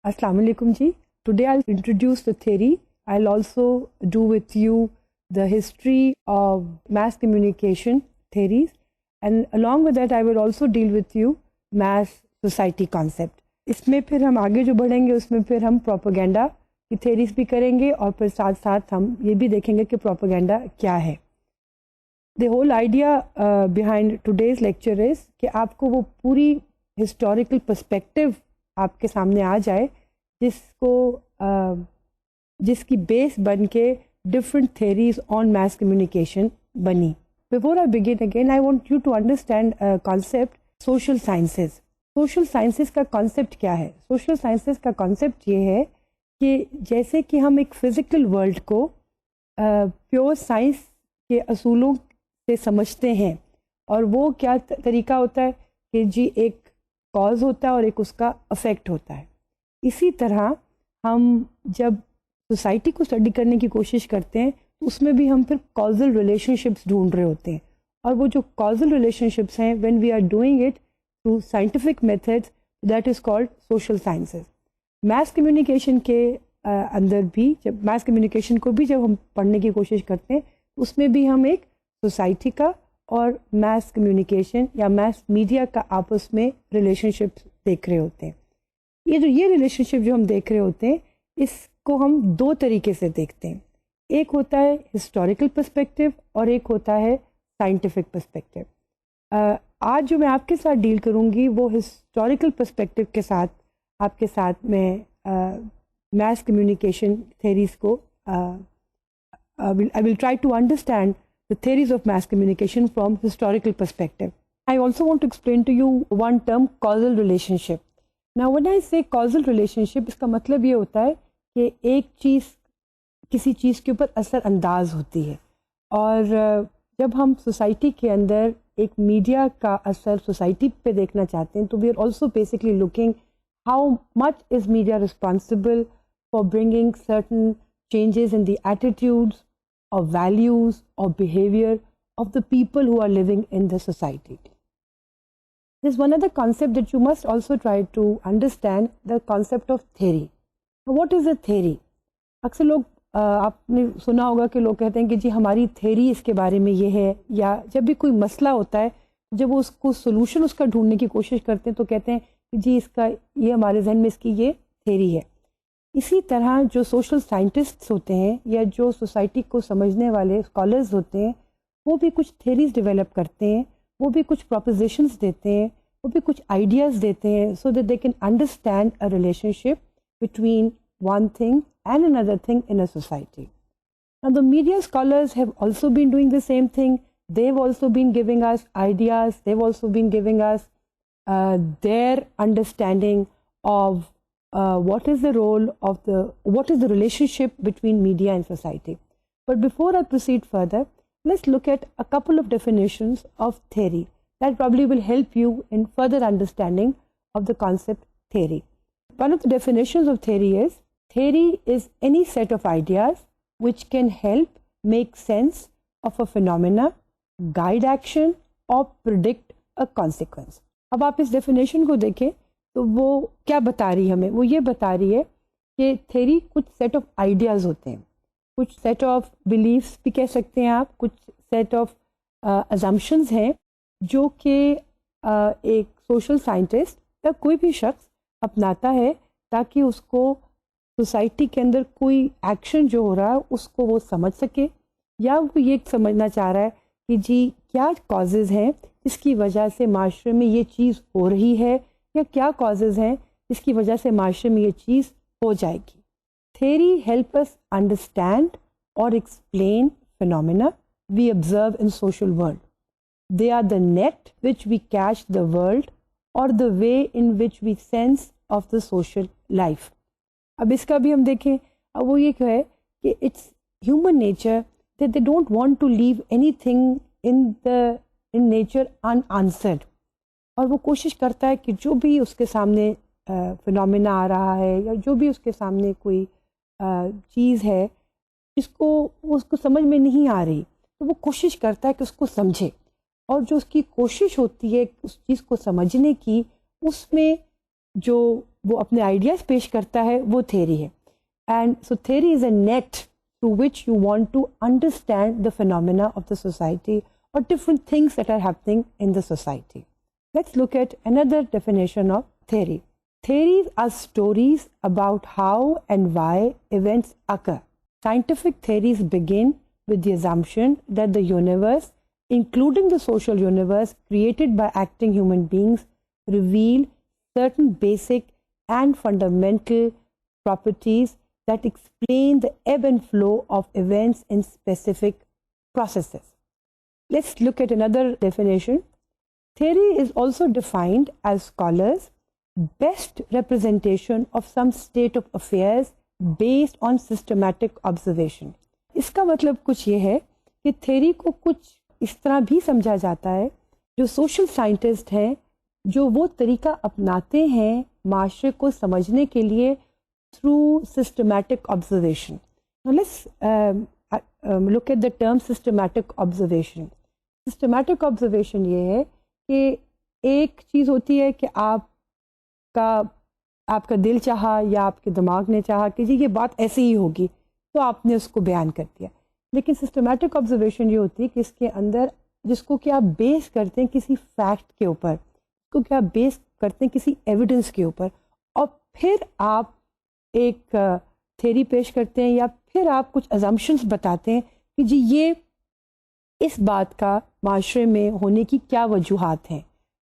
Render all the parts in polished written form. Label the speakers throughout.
Speaker 1: Assalamu alaikum ji. Today I'll introduce the theory. I'll also do with you the history of mass communication theories, and along with that I will also deal with you mass society concept. इसमें फिर हम आगे जो बढ़ेंगे उसमें फिर हम propaganda की थेरीज भी करेंगे और फिर साथ साथ हम ये भी देखेंगे कि प्रोपेगेंडा क्या है. The whole idea behind today's lecture is कि आपको वो पूरी historical perspective आपके सामने आ जाए जिसकी बेस बन के different theories on mass communication बनी. Before I begin again, I want you to understand a concept, social sciences. Social sciences का concept क्या है? Social sciences का concept ये है कि जैसे कि हम एक physical world को pure science के असूलों से समझते हैं और वो क्या तरीका होता है कि जी एक कॉज होता है और एक उसका अफेक्ट होता है. इसी तरह हम जब सोसाइटी को स्टडी करने की कोशिश करते हैं तो उसमें भी हम फिर कॉजल रिलेशनशिप्स ढूंढ रहे होते हैं और वो जो कॉजल रिलेशनशिप्स हैं when we are doing it through scientific methods that is called social sciences. Mass communication के अंदर भी जब मैस कम्युनिकेशन को भी जब हम पढ़ने की कोशिश करते हैं उसमें भी हम एक सोसाइटी का और मैस कम्युनिकेशन या मैस मीडिया का आपस में रिलेशनशिप देख रहे होते हैं. ये रिलेशनशिप जो हम देख रहे होते हैं इसको हम दो तरीके से देखते हैं. एक होता है हिस्टोरिकल पर्सपेक्टिव और एक होता है साइंटिफिक पर्सपेक्टिव. आज जो मैं आपके साथ डील करूँगी वो हिस्टोरिकल पर्सपेक्टिव के साथ आपके साथ मैं मैस कम्युनिकेशन थेरीज को I will try to understand the theories of mass communication from historical perspective. I also want to explain to you one term, causal relationship. Now when I say causal relationship, इसका मतलब ये होता है कि एक चीज़ किसी चीज़ के ऊपर असर अंदाज होती है और जब हम सोसाइटी के अंदर एक मीडिया का असर सोसाइटी पे देखना चाहते हैं तो we are also basically looking how much is media responsible for bringing certain changes in the attitudes or values or behavior of the people who are living in the society. There's one other concept that you must also try to understand, the concept of theory. Now, what is a theory? अक्सर लोग आपने सुना होगा कि लोग कहते हैं कि जी हमारी थेरी इसके बारे में ये है, या जब भी कोई मसला होता है जब वो उसको सोल्यूशन उसका ढूंढने की कोशिश करते हैं तो कहते हैं कि जी इसका ये हमारे जहन में इसकी ये थेरी है. इसी तरह जो सोशल साइंटिस्ट्स होते हैं या जो सोसाइटी को समझने वाले स्कॉलर्स होते हैं वो भी कुछ थेरीज डेवलप करते हैं, वो भी कुछ प्रोपोजिशंस देते हैं, वो भी कुछ आइडियाज़ देते हैं so that they can understand a relationship between one thing and another thing in a society. Now the media scholars have also been doing the same thing. They've also been giving us ideas, they've also been giving us their understanding of what is the role of what is the relationship between media and society. But before I proceed further, let's look at a couple of definitions of theory that probably will help you in further understanding of the concept theory. One of the definitions of theory is any set of ideas which can help make sense of a phenomena, guide action or predict a consequence. अब आप इस definition को देखें तो वो क्या बता रही है हमें? वो ये बता रही है कि थेरी कुछ सेट ऑफ आइडियाज़ होते हैं, कुछ सेट ऑफ बिलीफ्स भी कह सकते हैं आप, कुछ सेट ऑफ अजम्पशंस हैं जो कि एक सोशल साइंटिस्ट या कोई भी शख्स अपनाता है ताकि उसको सोसाइटी के अंदर कोई एक्शन जो हो रहा है उसको वो समझ सके, या वो ये समझना चाह रहा है कि जी क्या कॉजेज़ हैं इसकी वजह से माशरे में ये चीज़ हो रही है, या क्या कॉजेज़ हैं इसकी वजह से माशरे में ये चीज़ हो जाएगी. थेरी हेल्प अस अंडरस्टैंड और explain phenomena we observe in social world. They are the net which we catch the world और the way in which we sense of the social life. अब इसका भी हम देखें, अब वो ये है कि it's human nature that they don't want to leave anything in nature unanswered, और वो कोशिश करता है कि जो भी उसके सामने फिनोमेना आ रहा है या जो भी उसके सामने कोई चीज़ है जिसको उसको समझ में नहीं आ रही तो वो कोशिश करता है कि उसको समझे, और जो उसकी कोशिश होती है उस चीज़ को समझने की उसमें जो वो अपने आइडियाज पेश करता है, वो थेरी है. And so theory is a net through which you want to understand the phenomena of the society or different things that are happening in the society. Let's look at another definition of theory. Theories are stories about how and why events occur. Scientific theories begin with the assumption that the universe, including the social universe created by acting human beings, reveal certain basic and fundamental properties that explain the ebb and flow of events in specific processes. Let's look at another definition. Theory is also defined as scholars' best representation of some state of affairs based on systematic observation. इसका मतलब कुछ ये है कि theory को कुछ इस तरह भी समझा जाता है, जो सोशल साइंटिस्ट हैं जो वो तरीका अपनाते हैं माशरे को समझने के लिए through systematic observation. Let's look at the term systematic observation. Systematic observation ये है कि एक चीज़ होती है कि आपका दिल चाहा या आपके दिमाग ने चाहा कि जी ये बात ऐसे ही होगी, तो आपने उसको बयान कर दिया. लेकिन सिस्टमैटिक ऑब्जर्वेशन ये होती है कि इसके अंदर जिसको कि आप बेस करते हैं किसी फैक्ट के ऊपर, जिसको कि आप बेस करते हैं किसी एविडेंस के ऊपर, और फिर आप एक थ्योरी पेश करते हैं या फिर आप कुछ अजम्पशंस बताते हैं कि जी ये इस बात का माशरे में होने की क्या वजूहात हैं.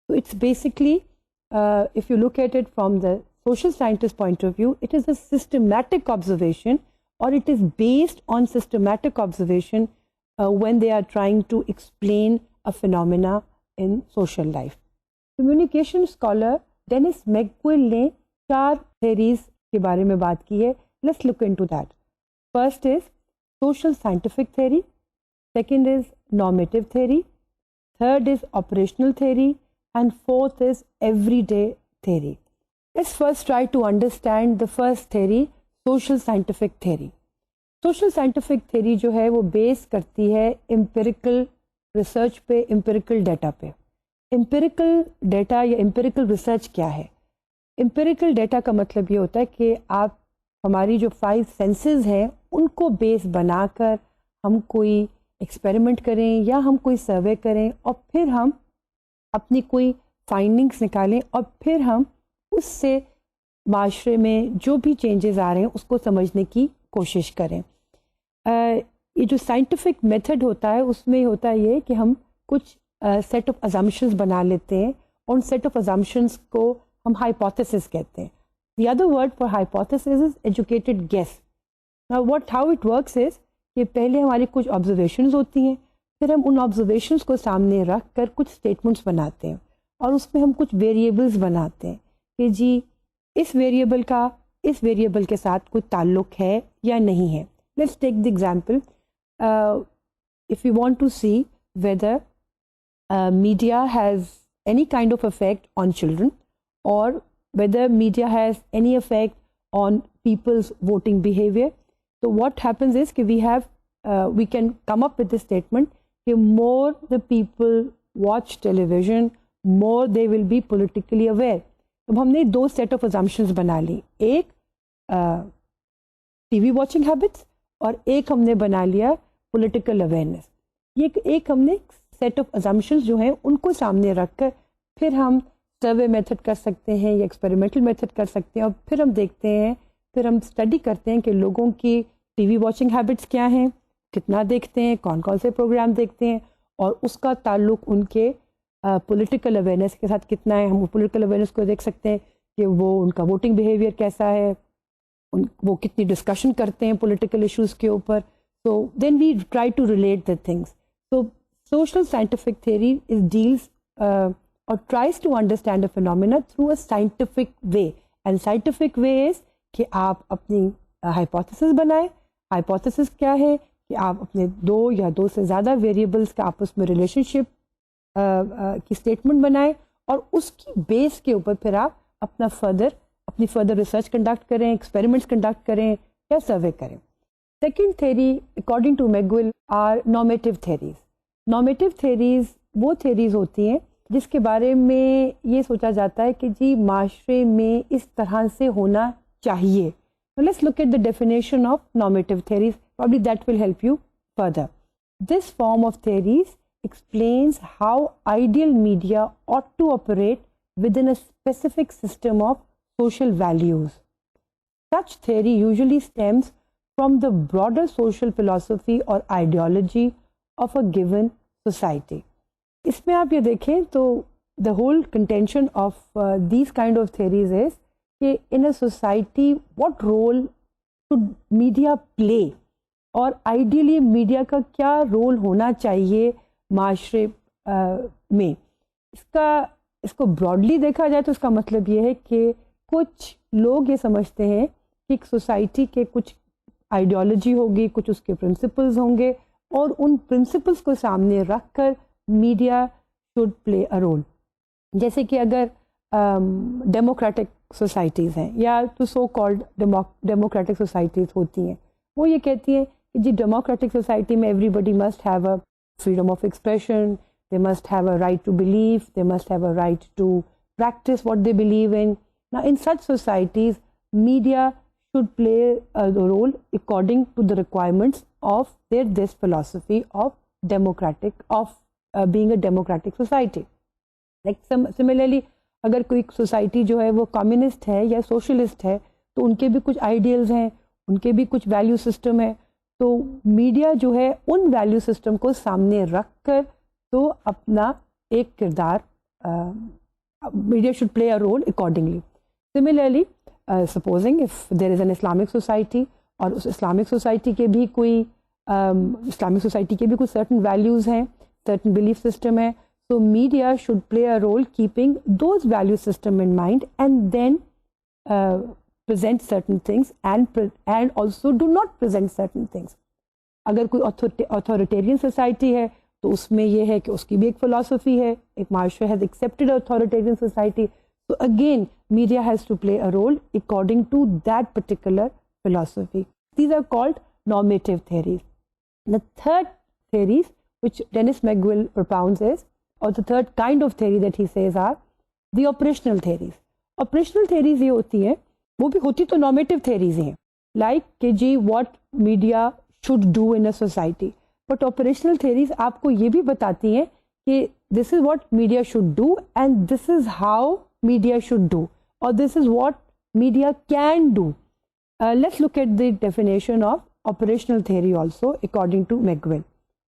Speaker 1: तो it's basically if you look at it from the social scientist point of view, it is a systematic observation or it is based on systematic observation when they are trying to explain a phenomena in social life. Communication scholar Dennis McGill ने 4 theories के बारे में बात की है. Let's look into that. First is social scientific theory, second is normative theory, third is operational theory, and fourth is everyday theory. Let's first try to understand the first theory, social scientific theory. Social scientific theory जो है वो base करती है empirical research पे, empirical data पे. Empirical data या empirical research क्या है? एम्पिरिकल डाटा का मतलब ये होता है कि आप हमारी जो 5 सेंसेस हैं उनको बेस बनाकर हम कोई एक्सपेरिमेंट करें या हम कोई सर्वे करें और फिर हम अपनी कोई फाइंडिंग्स निकालें और फिर हम उससे माशरे में जो भी चेंजेस आ रहे हैं उसको समझने की कोशिश करें. ये जो साइंटिफिक मेथड होता है उसमें होता है ये कि हम कुछ सेट ऑफ अजम्पशंस बना लेते हैं और उन सेट ऑफ अजम्पशंस को हम हाइपोथेसिस कहते हैं. The other word for hypothesis is educated guess. Now how it works is कि पहले हमारी कुछ ऑब्जर्वेशंस होती हैं, फिर हम उन ऑब्जर्वेशंस को सामने रख कर कुछ स्टेटमेंट्स बनाते हैं और उसमें हम कुछ वेरिएबल्स बनाते हैं कि जी इस वेरिएबल का इस वेरिएबल के साथ कोई ताल्लुक है या नहीं है. Let's take the example, if you want to see whether media has any kind of effect on children और whether media has any effect on people's voting behaviour, तो व्हाट हैपेंस इज कि we can come up with the statement कि more the people watch television more they will be politically aware. अब हमने 2 set of assumptions बना ली, एक TV watching habits और एक हमने बना लिया पॉलिटिकल अवेयरनेस. ये एक हमने सेट ऑफ अजम्पशंस जो हैं उनको सामने रखकर फिर हम सर्वे मेथड कर सकते हैं या एक्सपेरिमेंटल मेथड कर सकते हैं और फिर हम देखते हैं, फिर हम स्टडी करते हैं कि लोगों की टीवी वॉचिंग हैबिट्स क्या हैं, कितना देखते हैं, कौन कौन से प्रोग्राम देखते हैं और उसका ताल्लुक उनके पॉलिटिकल अवेयरनेस के साथ कितना है. हम पॉलिटिकल अवेयरनेस को देख सकते हैं कि वो उनका वोटिंग बिहेवियर कैसा है, वो कितनी डिस्कशन करते हैं पॉलिटिकल इश्यूज के ऊपर. So then we try to relate the things. So social scientific theory is deals और tries to understand a phenomena through a scientific way. And scientific way is कि आप अपनी हाइपोथेसिस बनाएं. Hypothesis क्या है कि आप अपने 2 या 2 से ज़्यादा वेरिएबल्स का आपस में रिलेशनशिप की स्टेटमेंट बनाएं और उसकी बेस के ऊपर फिर आप अपनी फर्दर रिसर्च कंडक्ट करें, एक्सपेरिमेंट्स कंडक्ट करें या सर्वे करें. Second theory according to McGill are normative theories. Normative theories वो थ्योरीज होती हैं जिसके बारे में ये सोचा जाता है कि जी माशरे में इस तरह से होना चाहिए. Let's look at the definition of normative theories. Probably that will help you further. This form of theories explains how ideal media ought to operate within a specific system of social values. Such theory usually stems from the broader social philosophy or ideology of a given society. इसमें आप ये देखें तो the whole contention of these kind of theories is कि in a society what role should media play और ideally media का क्या role होना चाहिए माशरे में. इसको ब्रॉडली देखा जाए तो इसका मतलब ये है कि कुछ लोग ये समझते हैं कि एक सोसाइटी के कुछ आइडियोलॉजी होगी, कुछ उसके प्रिंसिपल्स होंगे और उन प्रिंसिपल्स को सामने रखकर media should play a role. जैसे कि अगर डेमोक्रेटिक सोसाइटीज़ हैं या तो सो कॉल्ड डेमोक्रेटिक सोसाइटीज़ होती हैं, वो ये कहती हैं कि जी डेमोक्रेटिक सोसाइटी में everybody must have a freedom of expression, they must have a right to believe, they must have a right to practice what they believe in. Now, in such societies, media should play a role according to the requirements of this philosophy of being a democratic society. Like similarly, अगर कोई society जो है वो communist है या socialist है तो उनके भी कुछ आइडियल्स हैं, उनके भी कुछ वैल्यू सिस्टम है, तो मीडिया जो है उन वैल्यू सिस्टम को सामने रख कर तो अपना एक किरदार media should play a role accordingly. Similarly, supposing if there is an Islamic society और उस Islamic society के भी कोई Islamic society के भी कुछ certain values हैं, certain belief system है, so media should play a role keeping those value system in mind and then present certain things and also do not present certain things. अगर कोई authoritarian society है तो उसमें यह है कि उसकी भी एक फिलॉसफी है, एक माशरा has accepted authoritarian society, so again media has to play a role according to that particular philosophy. These are called normative theories. The third theories which Dennis McGill propounds is, or the third kind of theory that he says are the operational theories. Operational theories ये होती हैं, वो भी होती तो normative theories हैं, like कि जी what media should do in a society. But operational theories आपको ये भी बताती हैं कि this is what media should do and this is how media should do और this is what media can do. Let's look at the definition of operational theory also according to McGill.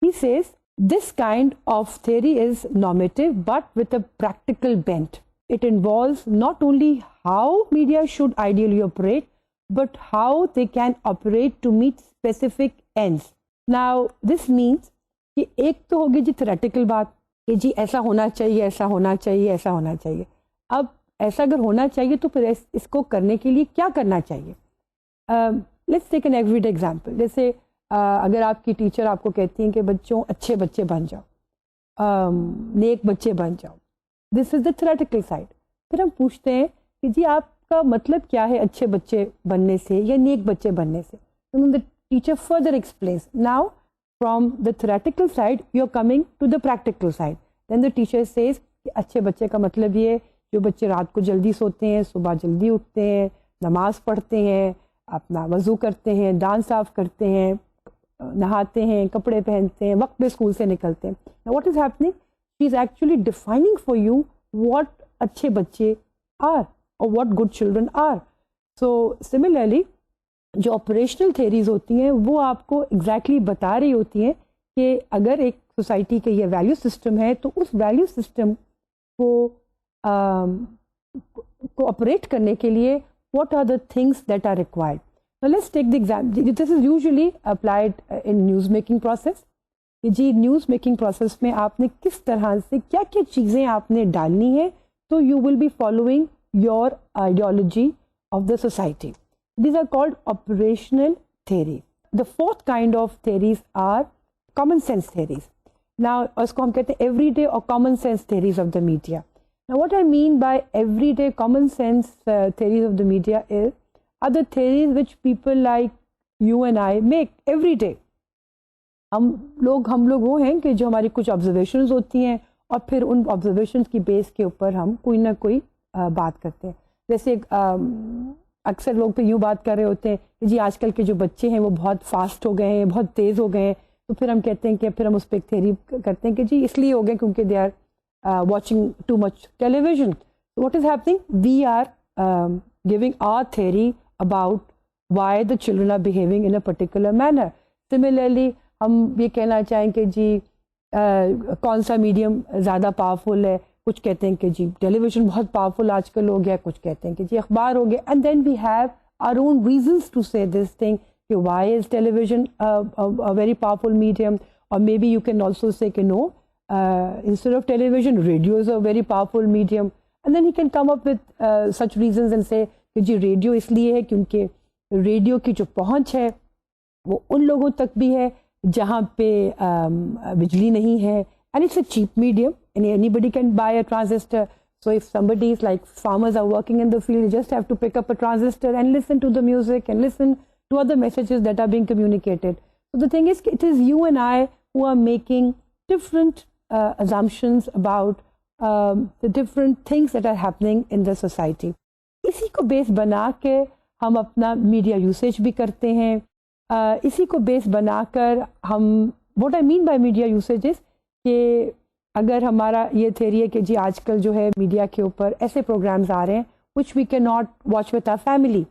Speaker 1: He says this kind of theory is normative but with a practical bent. It involves not only how media should ideally operate but how they can operate to meet specific ends. Now this means कि एक तो होगी जी theoretical बात कि जी ऐसा होना चाहिए, ऐसा होना चाहिए, ऐसा होना चाहिए. अब ऐसा अगर होना चाहिए तो फिर इसको करने के लिए क्या करना चाहिए. Let's take an everyday example. जैसे अगर आपकी टीचर आपको कहती हैं कि बच्चों अच्छे बच्चे बन जाओ, नेक बच्चे बन जाओ, this is the theoretical side. फिर हम पूछते हैं कि जी आपका मतलब क्या है अच्छे बच्चे बनने से या नेक बच्चे बनने से. The teacher further explains. Now from the theoretical side you are coming to the practical side. Then the teacher says कि अच्छे बच्चे का मतलब ये जो बच्चे रात को जल्दी सोते हैं, सुबह जल्दी उठते हैं, नमाज पढ़ते हैं, अपना वज़ू करते हैं, दांत साफ करते हैं, नहाते हैं, कपड़े पहनते हैं, वक्त पे स्कूल से निकलते हैं. Now what is happening? She is actually defining for you what अच्छे बच्चे are or what good children are. So similarly जो ऑपरेशनल थेरीज होती हैं वो आपको एग्जैक्टली बता रही होती हैं कि अगर एक सोसाइटी के ये वैल्यू सिस्टम है तो उस वैल्यू सिस्टम को ऑपरेट करने के लिए what are the things that are required. Let's take the example. This is usually applied in news making process. जी न्यूज़ मेकिंग प्रोसेस में आपने किस तरह से क्या क्या चीज़ें आपने डालनी है तो you will be following your ideology of the society. These are called operational theory. The fourth kind of theories are common sense theories. Now, उसको हम कहते हैं everyday or common sense theories of the media. Now, what I mean by everyday common sense theories of the media are the theories which people like you and I make every day. हम लोग वो हैं कि जो हमारी कुछ observations होती हैं और फिर उन ऑब्जर्वेशंस की बेस के ऊपर हम कोई ना कोई बात करते हैं। जैसे अक्सर लोग तो यूँ बात कर रहे होते हैं कि जी आजकल के जो बच्चे हैं वो बहुत फास्ट हो गए हैं, बहुत तेज़ हो गए हैं, तो फिर हम कहते हैं कि फिर हम उस पर एक थ्योरी करते हैं कि जी इसलिए हो गए क्योंकि they are watching too much television. So what is happening? We are giving our theory about why the children are behaving in a particular manner. Similarly, हम ये कहना चाहेंगे जी कौन सा मीडियम ज़्यादा पावरफुल है। कुछ कहते हैं कि जी टेलीविज़न बहुत पावरफुल आजकल हो गया, कुछ कहते हैं कि जी अखबार हो गया। And then we have our own reasons to say this thing कि why is television a very powerful medium, or maybe you can also say कि no, instead of television, radio is a very powerful medium. And then he can come up with such reasons and say कि जी radio इसलिए है क्योंकि radio की जो पहुंच है वो उन लोगों तक भी है जहाँ पे बिजली नहीं है, and it's a cheap medium and anybody can buy a transistor. So if somebody is like farmers are working in the field, you just have to pick up a transistor and listen to the music and listen to other messages that are being communicated. So the thing is, it is you and I who are making different assumptions about the different things that are happening in the society. इसी को base बना के हम अपना media usage भी करते हैं। इसी को बेस बनाकर हम what I mean by media usage is कि अगर हमारा ये थ्योरी है कि जी आजकल जो है मीडिया के ऊपर ऐसे प्रोग्राम्स आ रहे हैं which we can not watch with our family,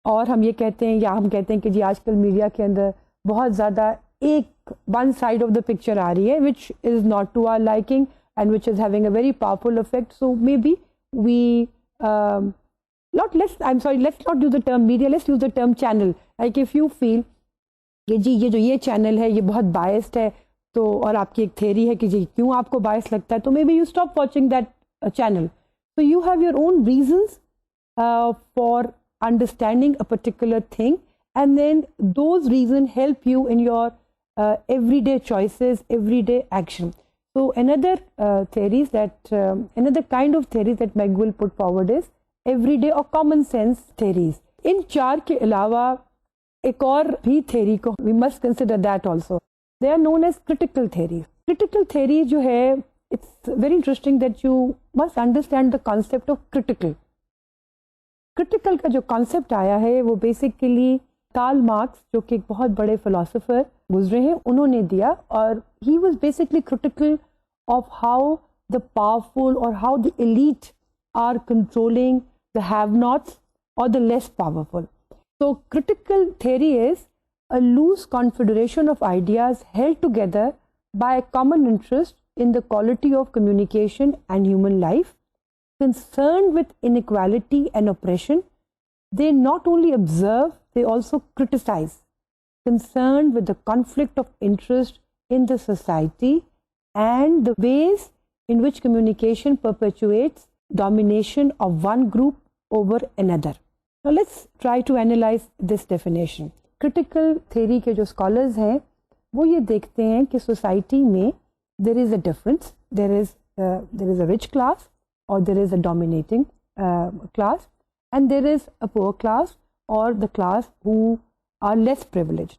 Speaker 1: और हम ये कहते हैं या हम कहते हैं कि जी आजकल मीडिया के अंदर बहुत ज़्यादा एक one side of the picture आ रही है which is not to our liking and which is having a very powerful effect. So maybe we let's not use the term media, let's use the term channel. Like if you feel कि जी ये channel है ये बहुत biased है, तो और आपकी एक थ्योरी है कि जी क्यों आपको बायस लगता है, तो may be you stop watching that channel. So you have your own reasons for understanding a particular thing, and then those reasons help you in your everyday choices, everyday action. So another theories that another kind of theories that Meg will put forward is everyday or common sense theories. इन चार के अलावा एक और भी theory को we must consider that also. They are known as critical theories. Critical theory जो है, it's very interesting that you must understand the concept of critical. Critical का जो कॉन्सेप्ट आया है वो बेसिकली कार्ल मार्क्स, जो कि एक बहुत बड़े फिलोसोफर गुजरे हैं, उन्होंने दिया. और he was basically critical of how the powerful और how the elite are controlling the have nots और the less powerful. So critical theory is a loose confederation of ideas held together by a common interest in the quality of communication and human life. Concerned with inequality and oppression, they not only observe, they also criticize. Concerned with the conflict of interest in the society and the ways in which communication perpetuates domination of one group over another. Now let's try to analyze this definition. Critical theory के जो scholars हैं वो ये देखते हैं कि society में there is a difference. There is a rich class or there is a dominating class, and there is a poor class or the class who are less privileged.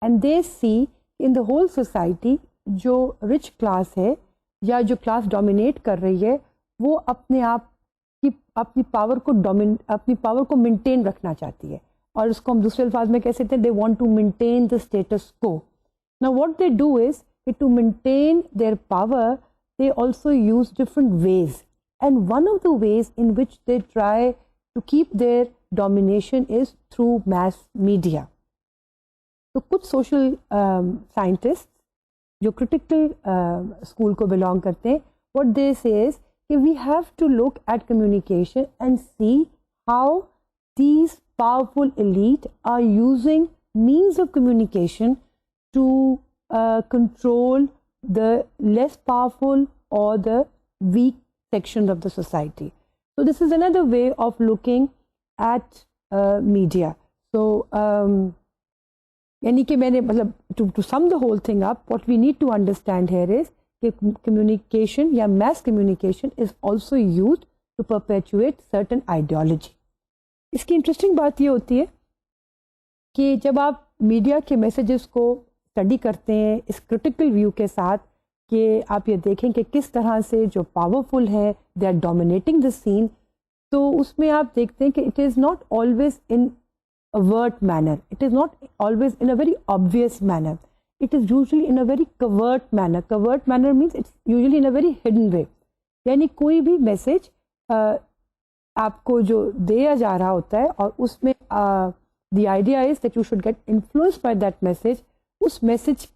Speaker 1: And they see in the whole society जो rich class है या जो class dominate कर रही है वो अपने आप की अपनी पावर को मेंटेन रखना चाहती है, और उसको हम दूसरे अल्फाज में कह सकते हैं, they want to maintain the status quo. Now what they do is to maintain their power, they also use different ways, and one of the ways in which they try to keep their domination is through mass media. तो कुछ social scientist जो critical school को belong करते हैं, what they say is we have to look at communication and see how these powerful elite are using means of communication to control the less powerful or the weak sections of the society. So this is another way of looking at media. So यानी कि मैंने मतलब to sum the whole thing up, what we need to understand here is communication या mass communication is also used to perpetuate certain ideology. इसकी interesting बात ये होती है कि जब आप मीडिया के मैसेजेस को स्टडी करते हैं इस क्रिटिकल व्यू के साथ कि आप ये देखें कि किस तरह से जो पावरफुल है they are dominating the scene, तो उसमें आप देखते हैं कि it is not always in overt manner, it is not always in a very obvious manner, it is usually in a very covert manner means it's usually in a very hidden way. यानी कोई भी message आपको जो दिया जा रहा होता है और उसमें the idea is that you should get influenced by that message, उस मैसेज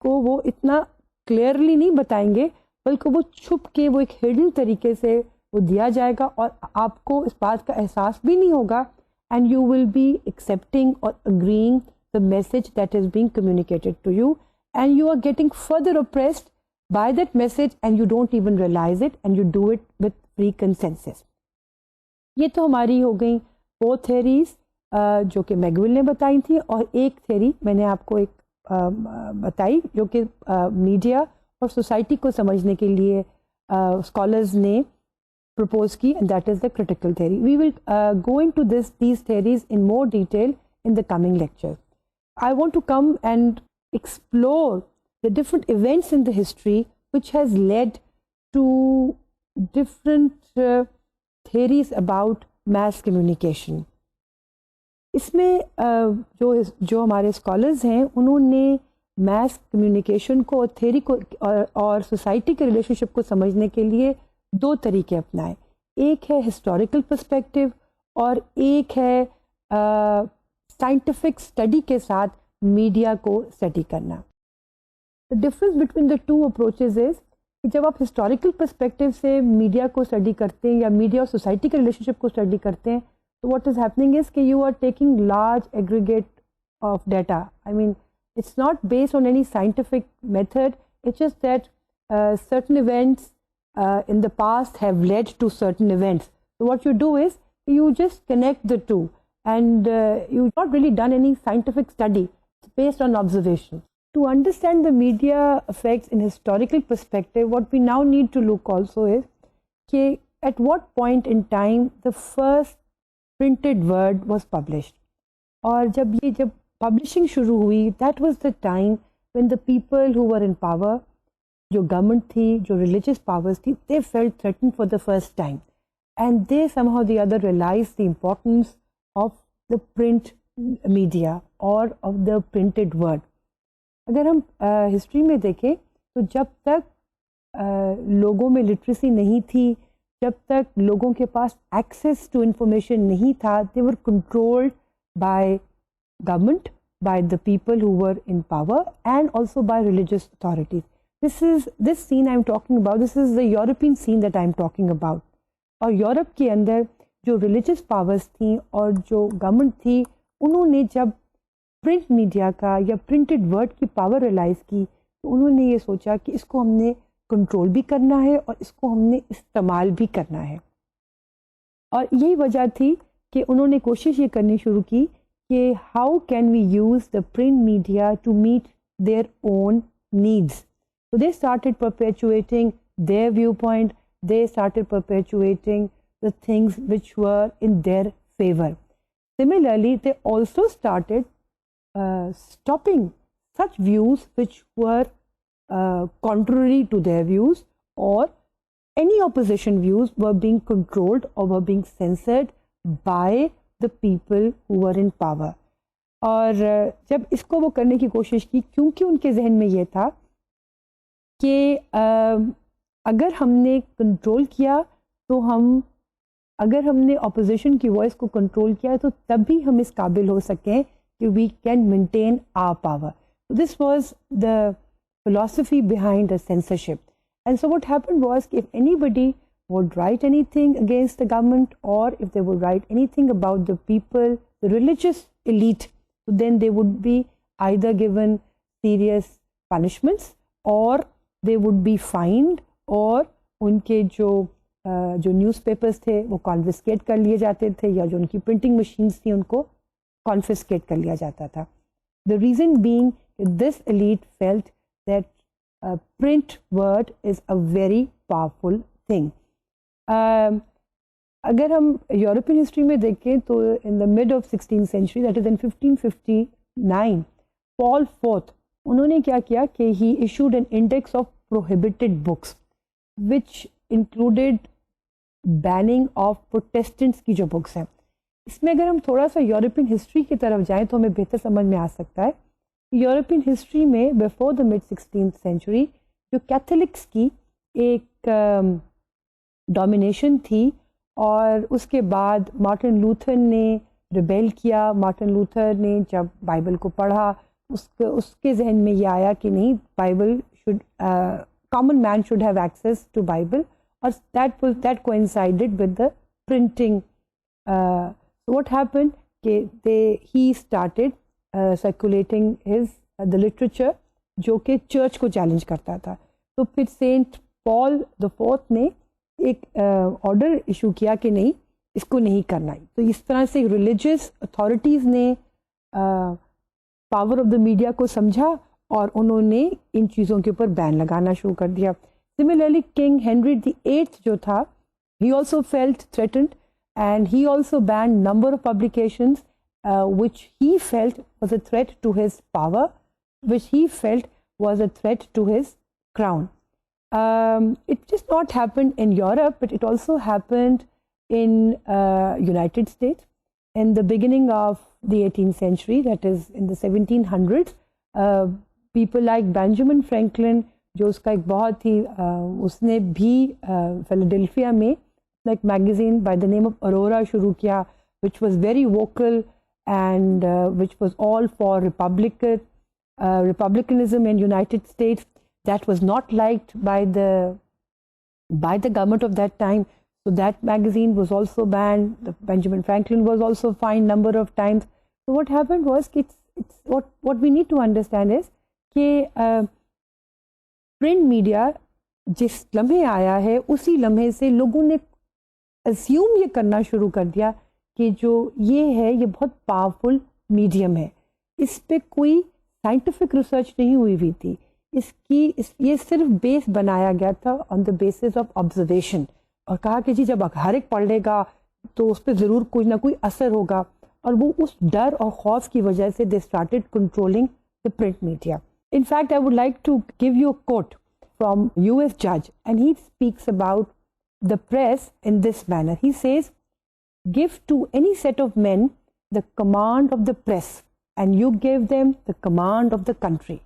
Speaker 1: को वो इतना क्लियरली नहीं बताएंगे बल्कि वो छुप के वो एक हिडन तरीके से वो दिया जाएगा और आपको इस बात का एहसास भी नहीं होगा, and you will be accepting or agreeing the message that is being communicated to you, and you are getting further oppressed by that message and you don't even realize it and you do it with free consensus. ये तो हमारी हो गई वो theories जो कि मैगविल ने बताई थी, और एक theory मैंने आपको एक बताई जो कि मीडिया और सोसाइटी को समझने के लिए scholars ने propose की, and that is the critical theory. We will go into these theories in more detail in the coming lecture. I want to come and explore the different events in the history which has led to different theories about mass communication. इसमें जो हमारे scholars हैं उन्होंने mass communication को और theory को और society के relationship को समझने के लिए दो तरीके अपनाए. एक है हिस्टोरिकल पर्सपेक्टिव और एक है साइंटिफिक स्टडी के साथ मीडिया को स्टडी करना. The difference between the two approaches is कि जब आप हिस्टोरिकल पर्सपेक्टिव से मीडिया को स्टडी करते हैं या मीडिया और सोसाइटी के रिलेशनशिप को स्टडी करते हैं, तो व्हाट इज हैपनिंग इज कि you are taking large aggregate of data. I mean it's not based on any scientific method, it's just that certain events in the past have led to certain events. So what you do is you just connect the two, and you've not really done any scientific study. It's based on observation. To understand the media effects in historical perspective, what we now need to look also is कि at what point in time the first printed word was published. और जब publishing शुरू हुई, that was the time when the people who were in power, जो government थी, जो religious powers थी, they felt threatened for the first time, and they somehow the other realized the importance of the print media or of the printed word. अगर हम history में देखें तो जब तक लोगों में लिटरेसी नहीं थी, जब तक लोगों के पास एक्सेस टू इंफॉर्मेशन नहीं था, they were controlled by government, by the people who were in power, and also by religious authorities. This scene I'm talking about, this is the European scene that I'm talking about. और Europe के अंदर जो religious powers थी और जो government थी, उन्होंने जब प्रिंट मीडिया का या प्रिंटेड वर्ड की पावर रियलाइज़ की, तो उन्होंने ये सोचा कि इसको हमने कंट्रोल भी करना है और इसको हमने इस्तेमाल भी करना है. और यही वजह थी कि उन्होंने कोशिश ये करनी शुरू की कि how can we use the print media to meet their own needs. So they started perpetuating their viewpoint, they started perpetuating the things which were in their favor. Similarly, they also started stopping such views which were contrary to their views, or any opposition views were being controlled or were being censored by the people who were in power. और जब इसको वो करने की कोशिश की, क्योंकि उनके जहन में ये था कि अगर हमने कंट्रोल किया तो अगर हमने ऑपोजिशन की वॉइस को कंट्रोल किया तो तभी हम इस काबिल हो सकें कि we can maintain our power. This was the philosophy behind the censorship. And so what happened was, if anybody would write anything against the government, or if they would write anything about the people, the religious elite, then they would be either given serious punishments, or they would be fined, or उनके जो newspapers थे वो confiscate कर लिए जाते थे, या जो उनकी प्रिंटिंग मशीन्स थी उनको कॉन्फिस्केट कर लिया जाता था. The reason being this elite felt that print word is a very powerful thing. अगर हम यूरोपियन हिस्ट्री में देखें तो in the mid of 16th century, that is in 1559, Paul IV, उन्होंने क्या किया कि he issued an index of prohibited books, which included banning of Protestants की जो बुक्स हैं. इसमें अगर हम थोड़ा सा यूरोपियन हिस्ट्री की तरफ जाएं तो हमें बेहतर समझ में आ सकता है. यूरोपियन हिस्ट्री में before the mid 16th century जो कैथोलिक्स की एक डोमिनेशन थी, और उसके बाद मार्टिन लूथर ने रिबेल किया. मार्टिन लूथर ने जब बाइबल को पढ़ा उसके जहन में ये आया कि नहीं, Bible should, common man should have access to Bible, or that coincided with the printing. So what happened? He started circulating the literature जो कि चर्च को चैलेंज करता था. तो फिर सेंट पॉल द फोर्थ ने एक ऑर्डर इशू किया कि नहीं, इसको नहीं करना. तो इस तरह से रिलीजियस अथॉरिटीज़ ने पावर ऑफ द मीडिया को समझा और उन्होंने इन चीज़ों के ऊपर बैन लगाना शुरू कर दिया. Similarly, King Henry VIII जो था, he also felt threatened and he also banned number of publications which he felt was a threat to his power, which he felt was a threat to his crown. It just not happened in Europe, but it also happened in United States. In the beginning of the 18th century, that is in the 1700s, people like Benjamin Franklin, जो उसका एक बहुत ही उसने भी Philadelphia में एक magazine by the name of Aurora शुरू किया, which was very vocal and which was all for republicanism in United States. That was not liked by the government of that time, so that magazine was also banned. Benjamin Franklin was also fined number of times. So what happened was कि it's what we need to understand is कि print media जिस लम्हे आया है उसी लम्हे से लोगों ने अस्यूम ये करना शुरू कर दिया कि जो ये है ये बहुत पावरफुल मीडियम है. इस पे कोई साइंटिफिक रिसर्च नहीं हुई थी. ये सिर्फ बेस बनाया गया था on the basis of observation, और कहा कि जी जब हर एक पढ़ लेगा तो उस पर ज़रूर कोई ना कोई असर होगा. और वो उस डर और खौफ की वजह से they started controlling the print media. In fact, I would like to give you a quote from US judge, and he speaks about the press in this manner. He says, give to any set of men the command of the press, and you give them the command of the country.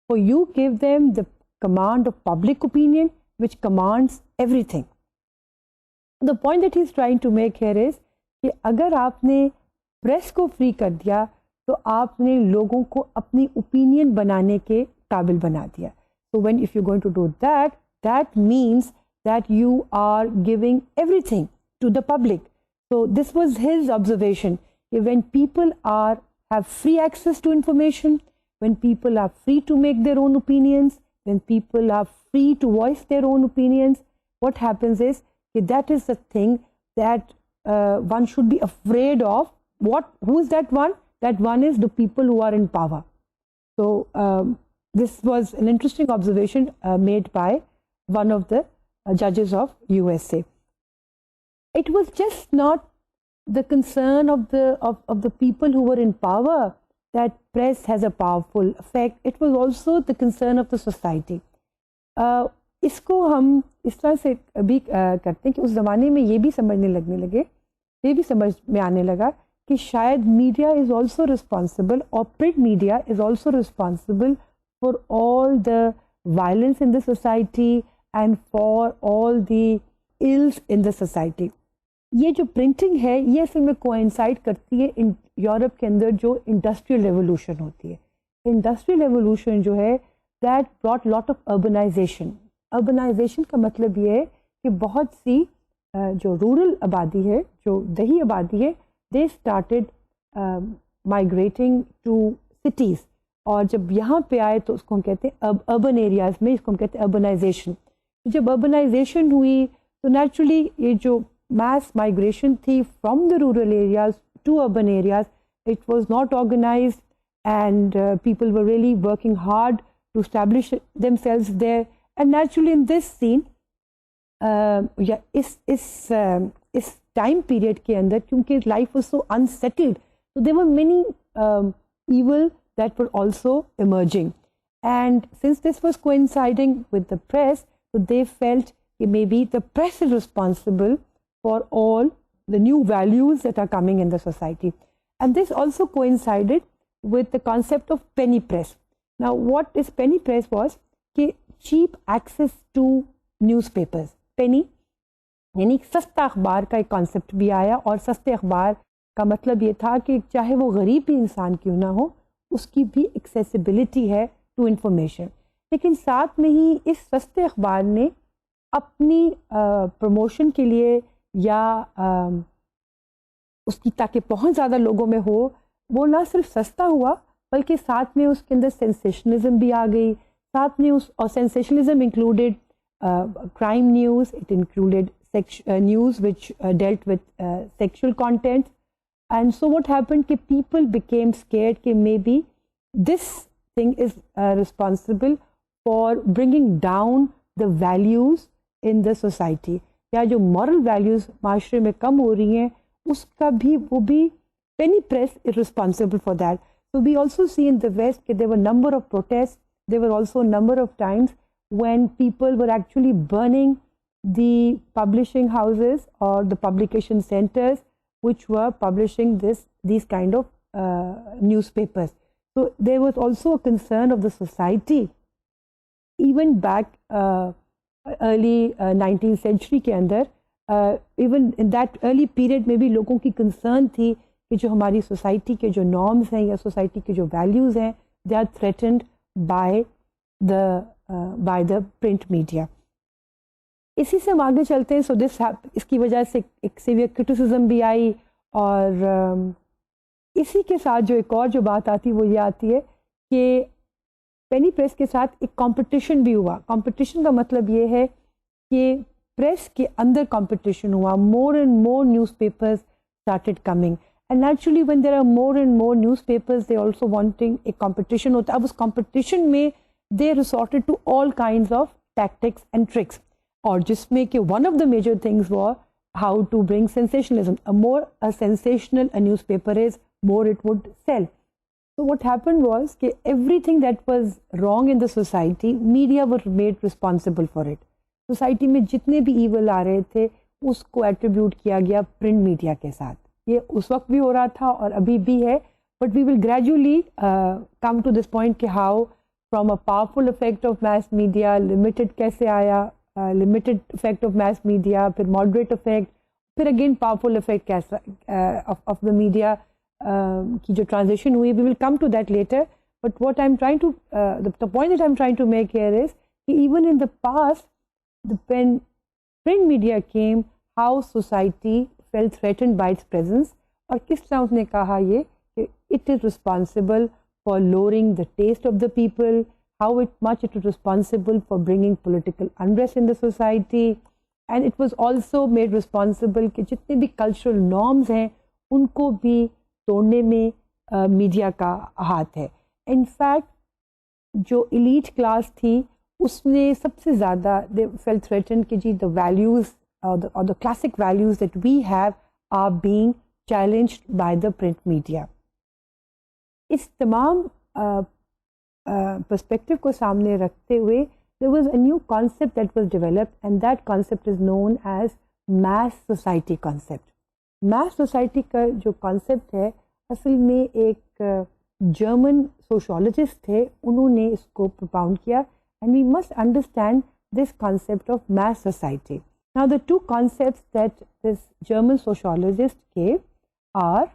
Speaker 1: For you give them the command of public opinion, which commands everything. The point that he's trying to make here is कि अगर आपने press को free कर दिया तो आपने लोगों को अपनी ओपिनियन बनाने के काबिल बना दिया. So when if you going to do that, that means that you are giving everything to the public. So this was his observation कि when people are have free access to information, when people are free to make their own opinions, when people are free to voice their own opinions, what happens is कि that is the thing that one should be afraid of. Who is that one? That one is the people who are in power. So this was an interesting observation made by one of the judges of USA. It was just not the concern of the people who were in power that press has a powerful effect. It was also the concern of the society. इसको हम इस तरह से भी करते हैं कि उस ज़माने में ये भी समझने लगने लगे, ये भी समझ में आने लगा कि शायद मीडिया इज़ ऑल्सो रिस्पॉन्सिबल, और print media is also responsible for all the violence in the society and for all the ills in the society. ये जो प्रिंटिंग है ये असल में कोइंसाइड करती है इन यूरोप के अंदर जो इंडस्ट्रियल रेवोल्यूशन होती है. इंडस्ट्रियल रेवोल्यूशन जो है that brought lot of urbanisation. Urbanisation का मतलब ये है कि बहुत सी जो रूरल आबादी है, जो दही आबादी है, they started migrating to cities, और जब यहाँ पे आए तो उसको हम कहते हैं अर्बन एरियाज़ में, इसको हम कहते हैं अर्बनाइजेशन. जब अर्बनाइजेशन हुई तो नेचुरली ये जो mass migration थी from the rural areas to urban areas, it was not organized, and people were really working hard to establish themselves there. And naturally in this scene, इस time period के अंदर, क्योंकि life was so unsettled, so there were many evil that were also emerging. And since this was coinciding with the press, so they felt that maybe the press is responsible for all the new values that are coming in the society. And this also coincided with the concept of penny press. Now, what is penny press was कि cheap access to newspapers. Penny यानी सस्ता अखबार का एक concept भी आया, और सस्ते अखबार का मतलब ये था कि चाहे वो गरीब भी इंसान क्यों ना हो, उसकी भी एक्सेसिबिलिटी है टू इंफॉर्मेशन. लेकिन साथ में ही इस सस्ते अखबार ने अपनी प्रमोशन के लिए या उसकी ताकि पहुंच ज़्यादा लोगों में हो, वो ना सिर्फ सस्ता हुआ बल्कि साथ में उसके अंदर सेंसेशनलिज्म भी आ गई. साथ में उस और sensationalism included crime news, it included news which dealt with sexual content. And so what happened कि people became scared कि maybe this thing is responsible for bringing down the values in the society. या जो moral values माशरे में कम हो रही हैं, उसका भी वो भी penny press is responsible for that. So we also see in the West that there were a number of protests. There were also a number of times when people were actually burning the publishing houses or the publication centers which were publishing these kind of newspapers. So there was also a concern of the society even back early 19th century के अंदर, even in that early period में भी लोगों की concern थी कि जो हमारी society के जो norms हैं या society के जो values हैं, they are threatened by the print media. इसी से हम आगे चलते हैं. सो दिस इसकी वजह से एक सीवियर क्रिटिसिज्म भी आई, और इसी के साथ जो एक और जो बात आती वो ये आती है कि पेनी प्रेस के साथ एक कंपटीशन भी हुआ. कंपटीशन का मतलब ये है कि प्रेस के अंदर कंपटीशन हुआ. More and more newspapers started coming, and naturally when there are more and more newspapers they also wanting एक कंपटीशन होता है. अब उस कंपटीशन में they resorted to all kinds of tactics and tricks, और जिसमें कि one of the major things were how to bring sensationalism. More a sensational a newspaper is, more it would sell. So what happened was कि everything that was wrong in the society, media were made responsible for it. Society में जितने भी evil आ रहे थे उसको attribute किया गया print media के साथ. ये उस वक्त भी हो रहा था और अभी भी है, but we will gradually come to this point कि how from a powerful effect of mass media, limited कैसे आया, limited effect of mass media, फिर moderate effect, फिर again powerful effect कैसा of the media की जो transition हुई. We will come to that later, but what I'm trying to the point that I'm trying to make here is even in the past, when print media came, how society felt threatened by its presence, और किस तरह उसने कहा ये कि it is responsible for lowering the taste of the people, how much it was responsible for bringing political unrest in the society, and it was also made responsible कि जितने भी cultural norms हैं उनको भी तोड़ने में मीडिया का हाथ है. In fact, जो elite class थी उसने सबसे ज़्यादा they felt threatened कि जी the values or the classic values that we have are being challenged by the print media. इस तमाम पर्सपेक्टिव को सामने रखते हुए there was a new concept that was developed, and that concept is known as mass society concept. mass society का जो concept है असल में एक जर्मन सोशोलॉजिस्ट थे, उन्होंने इसको propound किया, and we must understand this concept of mass society. Now the two concepts that this German sociologist gave are,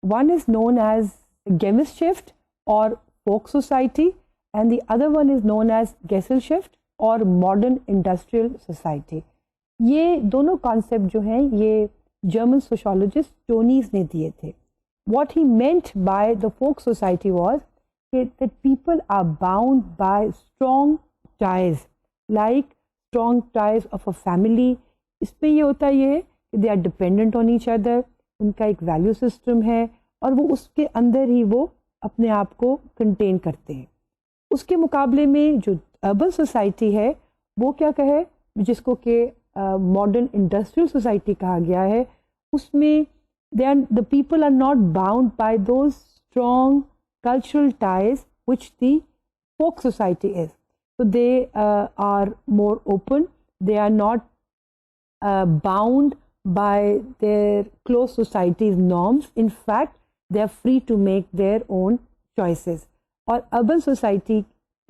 Speaker 1: one is known as Gemeinschaft or folk society, and the other one is known as Gesellschaft or modern industrial society. ये दोनों concept जो हैं ये German sociologist Tönnies ने दिए थे. What he meant by the folk society was that people are bound by strong ties, like strong ties of a family. इसमें ये होता है कि they are dependent on each other, उनका एक value system है और वो उसके अंदर ही वो अपने आप को कंटेन करते हैं. उसके मुकाबले में जो अर्बन सोसाइटी है वो क्या कहे, जिसको कि मॉडर्न इंडस्ट्रियल सोसाइटी कहा गया है, उसमें the people are not bound by those strong cultural ties which the folk society is. So they are more open, they are not bound by their close society's norms. In fact, they are free to make their own choices. और urban society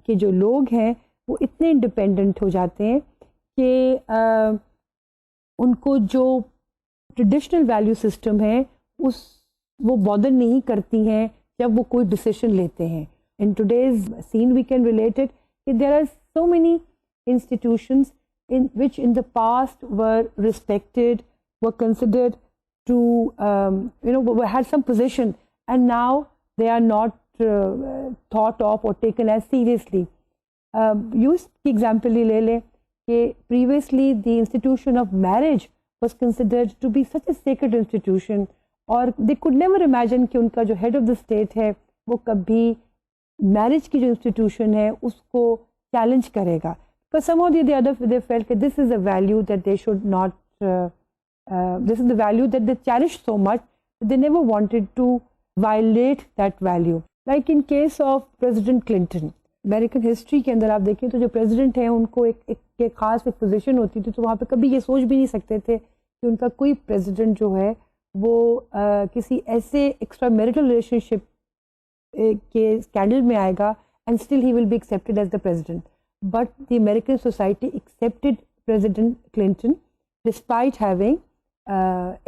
Speaker 1: के जो लोग हैं वो इतने independent हो जाते हैं कि उनको जो ट्रेडिशनल वैल्यू सिस्टम है उस वो बॉदर नहीं करती हैं जब वो कोई डिसीजन लेते हैं. In today's scene we can relate it कि there are so many institutions in which in the past were respected, were considered to had some position, and now they are not thought of or taken as seriously. Use example ले ले कि previously the institution of marriage was considered to be such a sacred institution, और they could never imagine कि उनका जो head of the state है वो कभी marriage की जो institution है उसको challenge करेगा. But somehow the other they felt that this is a value that they should not, this is the value that they cherish so much that they never wanted to violate that value. Like in case of President Clinton, American history के अंदर आप देखें तो जो president हैं उनको एक खास एक position होती थी, तो वहाँ पे कभी ये सोच भी नहीं सकते थे कि उनका कोई president जो है वो किसी ऐसे extra marital relationship के scandal में आएगा and still he will be accepted as the president. But the American society accepted President Clinton despite having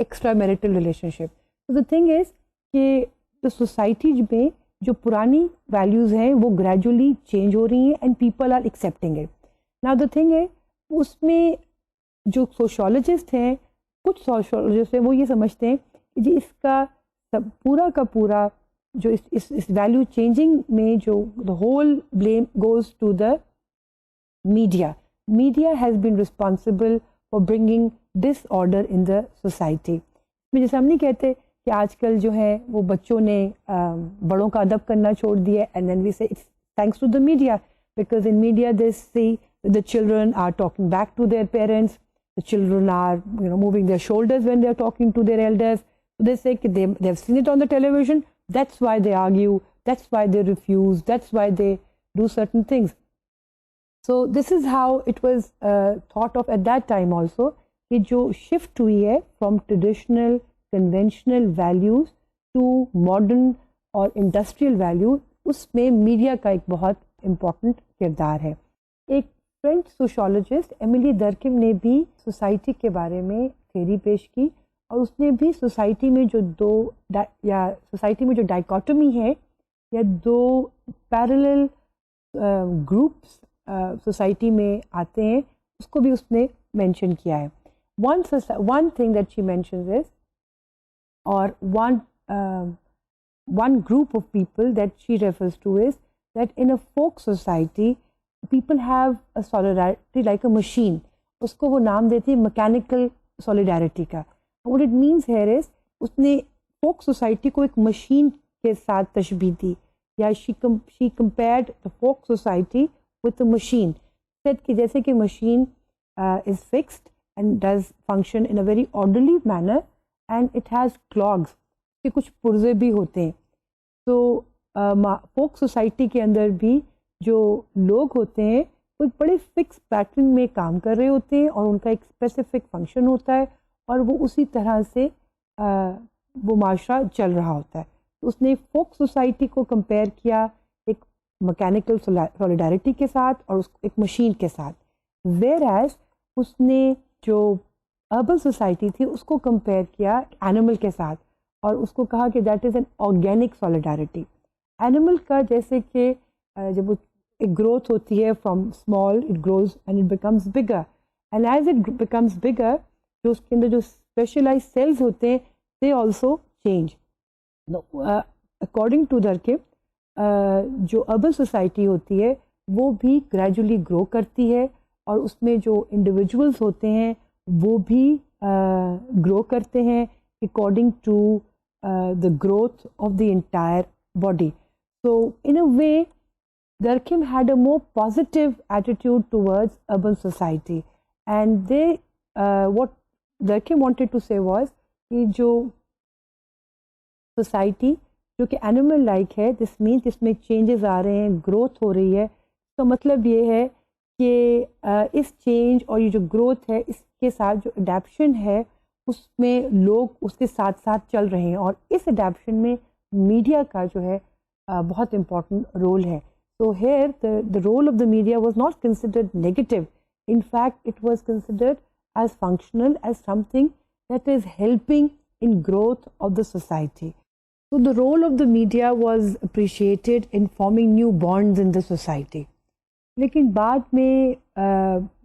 Speaker 1: extramarital relationship. So the thing is कि the society में जो पुरानी values हैं वो gradually change हो रही हैं and people are accepting it. Now the thing है उसमें जो sociologist हैं, कुछ sociologist हैं वो ये समझते हैं कि जी इसका पूरा का पूरा जो इस value changing में जो the whole blame goes to the media. Media has been responsible for bringing disorder in the society. जैसे हम नहीं कहते कि आजकल जो है वो बच्चों ने बड़ों का अदब करना छोड़ दिया, and then we say it's thanks to the media, because in media they see the children are talking back to their parents, the children are moving their shoulders when they are talking to their elders. So they say they have seen it on the television, that's why they argue, that's why they refuse, that's why they do certain things. So this is how it was thought of at that time also कि जो shift हुई है from traditional conventional values to modern और industrial value, उसमें media का एक बहुत important किरदार है. एक फ्रेंच सोशोलॉजिस्ट एमिली दर्किम ने भी सोसाइटी के बारे में थ्योरी पेश की, और उसने भी सोसाइटी में जो सोसाइटी में जो डाइकोटमी है या दो पैरेलल ग्रुप्स सोसाइटी में आते हैं उसको भी उसने मेंशन किया है. one thing that she mentions is, or one group of people that she refers to is that in a folk society people have a solidarity like a machine. उसको वो नाम देती है मैकेनिकल सॉलिडारिटी का. what it means here is उसने folk society को एक machine के साथ तशबीह दी, या she compared the folk society with a machine. said कि जैसे कि machine is fixed and does function in a very orderly manner and it has clogs, कि कुछ पुर्जे भी होते हैं. तो folk society के अंदर भी जो लोग होते हैं वो एक बड़े फिक्स पैटर्न में काम कर रहे होते हैं और उनका एक स्पेसिफिक फंक्शन होता है और वो उसी तरह से वो माशरा चल रहा होता है. उसने फोक सोसाइटी को कंपेयर किया एक मैकेनिकल सॉलिडारिटी के साथ और एक मशीन के साथ, वेयर एज उसने जो अर्बन सोसाइटी थी उसको कंपेयर किया एनिमल के साथ और उसको कहा कि that is an organic solidarity. Animal का जैसे कि जब एक ग्रोथ होती है from small it grows and it becomes bigger, and as it becomes bigger जो उसके अंदर जो स्पेशलाइज सेल्स होते हैं they also change. According to Durkheim जो अर्बन सोसाइटी होती है वो भी ग्रेजुअली ग्रो करती है और उसमें जो इंडिविजुअल्स होते हैं वो भी ग्रो करते हैं according to the growth of the entire body. So in a way Durkheim had a more positive attitude towards urban society, and what Durkheim wanted to say was कि जो society जो कि एनिमल लाइक है, this means इसमें changes आ रहे हैं, growth हो रही है। इसका मतलब ये है कि इस चेंज और ये जो ग्रोथ है इसके साथ जो अडेप्शन है उसमें लोग उसके साथ साथ चल रहे हैं, और इस अडेप्शन में मीडिया का जो है बहुत इम्पोर्टेंट रोल है। So here the role of the media was not considered negative, in fact it was considered as functional, as something that is helping in growth of the society. So the role of the media was appreciated in forming new bonds in the society. लेकिन बाद में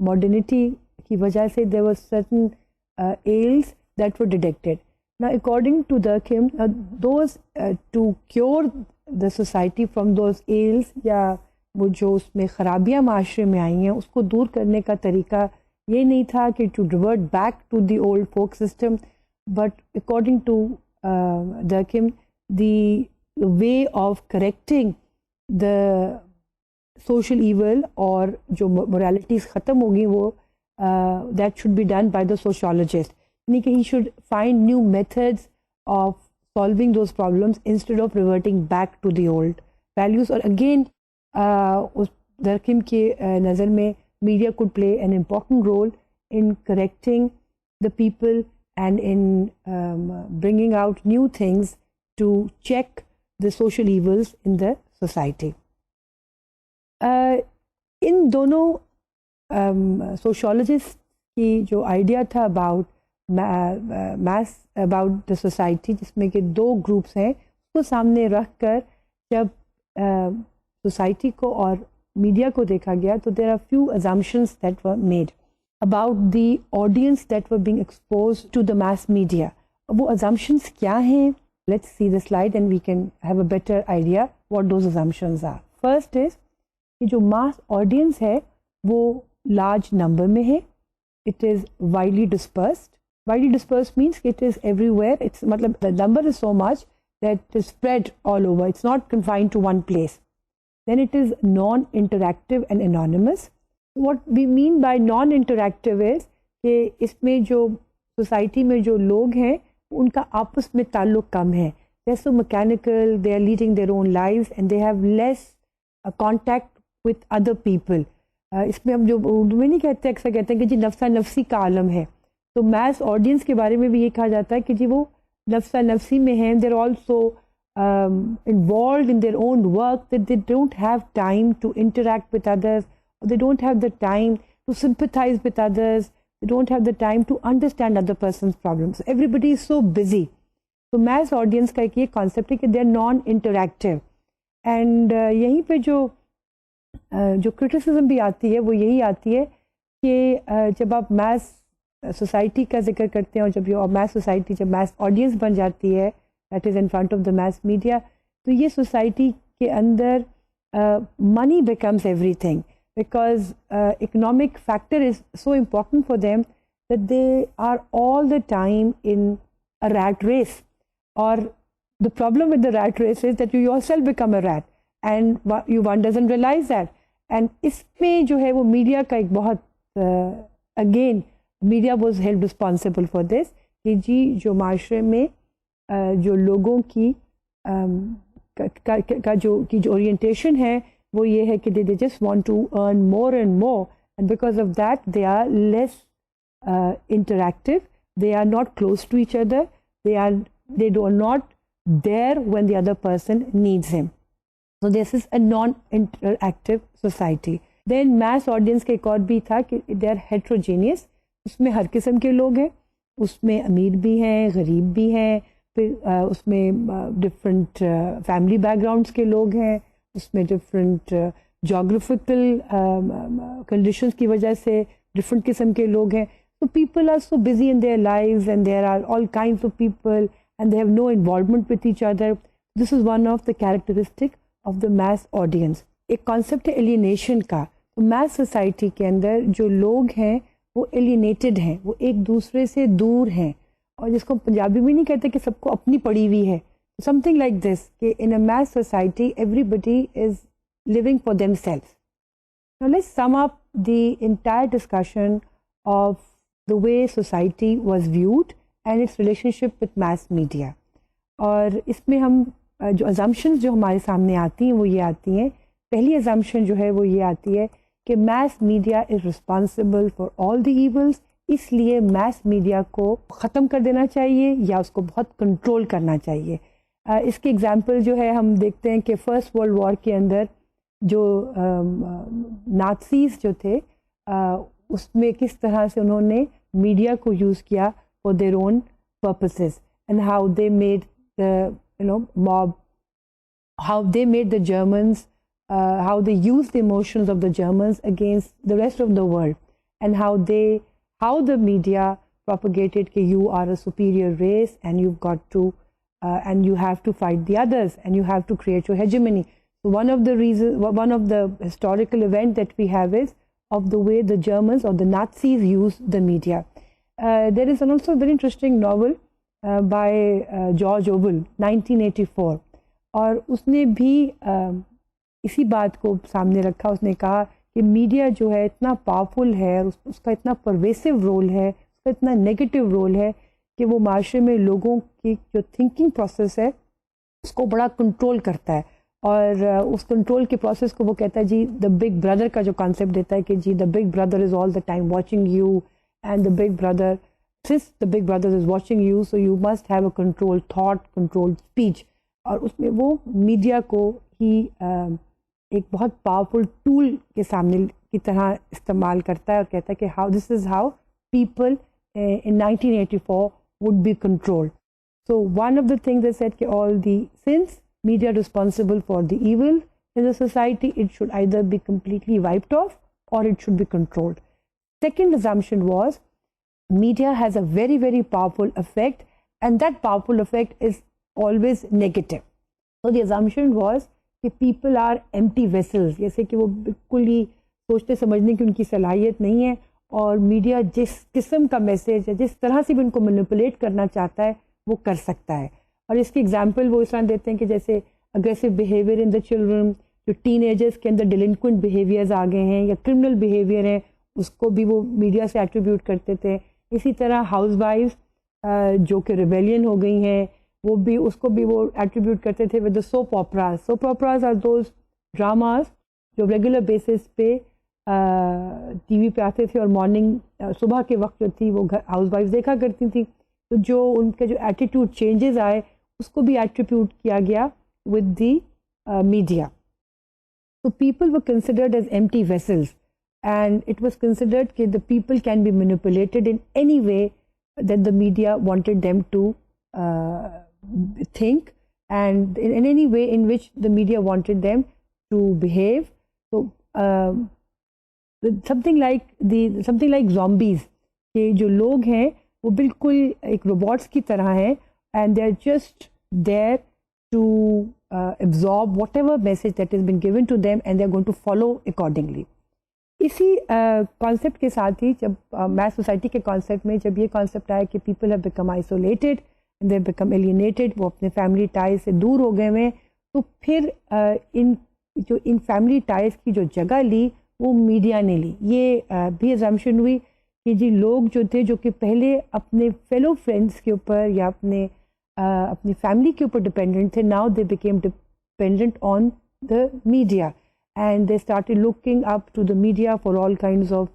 Speaker 1: modernity की वजह से there were certain ails that were detected. Now according to Durkheim, those to cure the society from those ails या वो जो उसमें खराबियाँ माशरे में आई हैं उसको दूर करने का तरीका ये नहीं था कि to revert back to the old folk system, but according to Durkheim the way of correcting the social evil और जो मोरालिटीज़ ख़त्म होगी वो that should be done by the sociologist, यानी कि he should find new methods of solving those problems instead of reverting back to the old values. और again उस Durkheim के नज़र में media could play an important role in correcting the people and in bringing out new things to check the social evils in the society. इन दोनों sociologists की जो idea था about mass about the society, जिसमें कि दो groups हैं, उसको सामने रख कर जब society को और मीडिया को देखा गया तो there are few assumptions that were made about the audience that were being exposed to the mass media. वो assumptions क्या हैं? Let's see the slide and we can have a better idea what those assumptions are. First is कि जो mass audience है वो large number में है, it is widely dispersed. Widely dispersed means it is everywhere. It's मतलब the number is so much that it is spread all over. It's not confined to one place. Then it is non-interactive and anonymous. What we mean by non-interactive is कि इसमें जो society में जो लोग हैं उनका आपस में ताल्लुक कम है. They're so mechanical, they are leading their own lives and they have less contact with other people. इसमें हम जो उर्दू में नहीं कहते, अक्सर कहते हैं कि जी नफ्सा नफ्सी का आलम है. तो mass audience के बारे में भी ये कहा जाता है कि जी वो नफ्सा नफ्सी में हैं. They're also involved in their own work, that they don't have time to interact with others, or they don't have the time to sympathize with others, they don't have the time to understand other person's problems. Everybody is so busy. So mass audience का एक ये concept है कि they are non-interactive. And यहीं पे जो criticism भी आती है वो यही आती है कि जब आप mass society का जिक्र करते हैं और जब ये mass society जब mass audience बन जाती है that is in front of the mass media, तो ये society के अंदर money becomes everything, because economic factor is so important for them that they are all the time in a rat race. Or the problem with the rat race is that you yourself become a rat and one doesn't realize that. And इसमें जो है वो media का एक बहुत again media was held responsible for this कि जी जो माशरे में जो लोगों की जो ओरिएंटेशन है वो ये है कि they just want to earn more and more, and because of that they are less interactive, they are not close to each other, they do not there when the other person needs him. So this is a non-interactive society. Then mass audience का एक और भी था कि they are heterogeneous, उसमें हर किस्म के लोग हैं, उसमें अमीर भी हैं, गरीब भी हैं, फिर उसमें डिफरेंट फैमिली बैकग्राउंड्स के लोग हैं, उसमें डिफरेंट जोग्राफिकल कंडीशंस की वजह से डिफरेंट किस्म के लोग हैं. So people are so busy in their lives and there are all kinds of people and they have no involvement with each other. This is one of the characteristic of the mass audience. एक concept है alienation का. तो mass society के अंदर जो लोग हैं वो alienated हैं, वो एक दूसरे से दूर हैं, और जिसको पंजाबी में नहीं कहते कि सबको अपनी पड़ी हुई है. Something like this, कि in a mass society everybody is living for themselves. Now let's sum up the entire discussion of the way society was viewed and its relationship with mass media. और इसमें हम जो assumptions जो हमारे सामने आती हैं वो ये आती हैं। पहली अजम्पशन जो है वो ये आती है कि mess media is responsible for all the evils, इसलिए मैस मीडिया को ख़त्म कर देना चाहिए या उसको बहुत कंट्रोल करना चाहिए। इसके एग्जांपल जो है हम देखते हैं कि फर्स्ट वर्ल्ड वॉर के अंदर जो नाज़ीज़ जो थे उसमें किस तरह से उन्होंने मीडिया को यूज़ किया for their own purposes and how they made the mob, how they made the Germans, how they used the emotions of the Germans against the rest of the world, and how the media propagated that you are a superior race and you've got to and you have to fight the others and you have to create your hegemony. So one of the historical event that we have is of the way the Germans or the Nazis used the media. There is also a very interesting novel by George Orwell 1984, और उसने भी इसी बात को सामने रखा। उसने कहा कि मीडिया जो है इतना पावरफुल है, उसका इतना परवेसिव रोल है, उसका इतना नेगेटिव रोल है कि वो माशरे में लोगों की जो थिंकिंग प्रोसेस है उसको बड़ा कंट्रोल करता है। और उस कंट्रोल के प्रोसेस को वो कहता है जी द बिग ब्रदर का जो कॉन्सेप्ट देता है कि जी the big brother is all the time watching you and the big brother, since the big brother is watching you, so you must have a controlled thought, controlled speech. और उसमें वो media को ही एक बहुत पावरफुल टूल के सामने की तरह इस्तेमाल करता है और कहता है कि how this is how people in 1984 would be controlled. So one of the things they said कि all the since media responsible for the evil in the society, it should either be completely wiped off or it should be controlled. Second assumption was media has a very very powerful effect and that powerful effect is always negative. So the assumption was कि people are empty vessels, जैसे कि वो बिल्कुल ही सोचते समझने की उनकी सलाहियत नहीं है और मीडिया जिस किस्म का मैसेज है जिस तरह से भी उनको मैनिपुलेट करना चाहता है वो कर सकता है। और इसके एग्जांपल वो इस तरह देते हैं कि जैसे aggressive behaviour in the children, जो टीनेजर्स के अंदर डिलिंक्वेंट बिहेवियर्स आ गए हैं या क्रिमिनल बिहेवियर है उसको भी वो मीडिया से एट्रीब्यूट करते थे। इसी तरह हाउस वाइफ्स जो कि रिबेलियन हो गई हैं वो भी उसको भी वो एट्रीब्यूट करते थे with the soap operas. Soap operas are those dramas जो रेगुलर बेसिस पे टीवी पे आते थे और मॉर्निंग सुबह के वक्त जो थी वो हाउस वाइफ्स देखा करती थी। तो जो उनके जो एटीट्यूड चेंजेस आए उसको भी एट्रीब्यूट किया गया with the media. So people were considered as empty vessels and it was considered that the people can be manipulated in any way that the media wanted them to think and in any way in which the media wanted them to behave. So something like zombies के जो लोग हैं वो बिल्कुल एक robots की तरह हैं and they are just there to absorb whatever message that has been given to them and they are going to follow accordingly. इसी कॉन्सेप्ट के साथ ही जब मैथ सोसाइटी के कॉन्सेप्ट में जब ये कॉन्सेप्ट आया कि people have become isolated and they become alienated, वो अपने फैमिली टाइज से दूर हो गए हुए, तो फिर इन फैमिली टाइज की जो जगह ली वो मीडिया ने ली। ये भी अजम्पशन हुई कि जी लोग जो थे जो कि पहले अपने फेलो फ्रेंड्स के ऊपर या अपनी फैमिली के ऊपर डिपेंडेंट थे, now they became dependent on the media and they started looking up to the media for all kinds of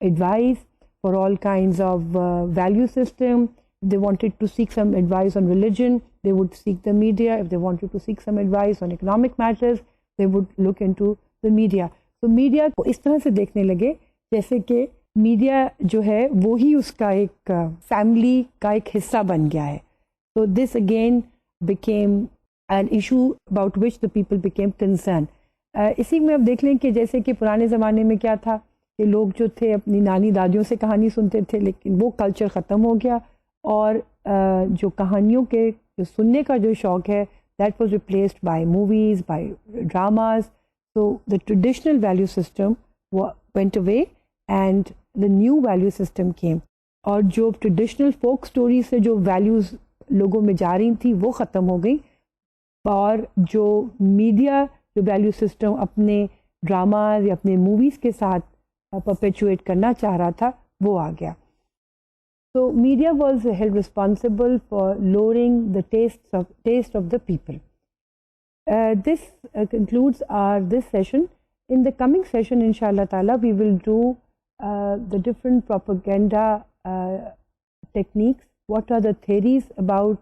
Speaker 1: advice, for all kinds of value system. If they wanted to seek some advice on religion, they would seek the media. If they wanted to seek some advice on economic matters, they would look into the media. So media को इस तरह से देखने लगे जैसे कि media जो है वो ही उसका एक फैमिली का एक हिस्सा बन गया है। So this again became an issue about which the people became concerned. इसी में अब देख लें कि जैसे कि पुराने ज़माने में क्या था कि लोग जो थे अपनी नानी दादियों से कहानी सुनते थे, लेकिन वो कल्चर ख़त्म हो गया और जो कहानियों के जो सुनने का जो शौक़ है that was replaced by movies, by dramas. So the traditional value system went away and the new value system came. और जो ट्रेडिशनल फोक स्टोरी से जो वैल्यूज़ लोगों में जा रही थी वो ख़त्म हो गई और जो मीडिया जो वैल्यू सिस्टम अपने ड्रामाज या अपने मूवीज़ के साथ परपेचुएट करना चाह रहा था वो आ गया। तो media was held responsible for lowering the taste of the people. this concludes this session. In the coming session, inshallah ta'ala, we will do the different propaganda techniques. What are the theories about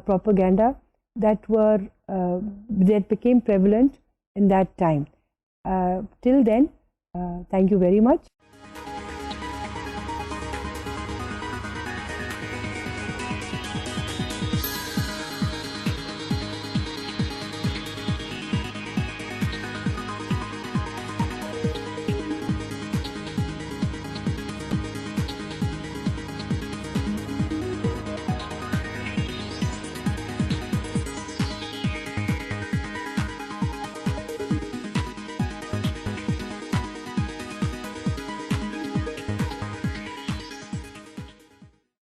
Speaker 1: propaganda that became prevalent in that time. Till then, thank you very much.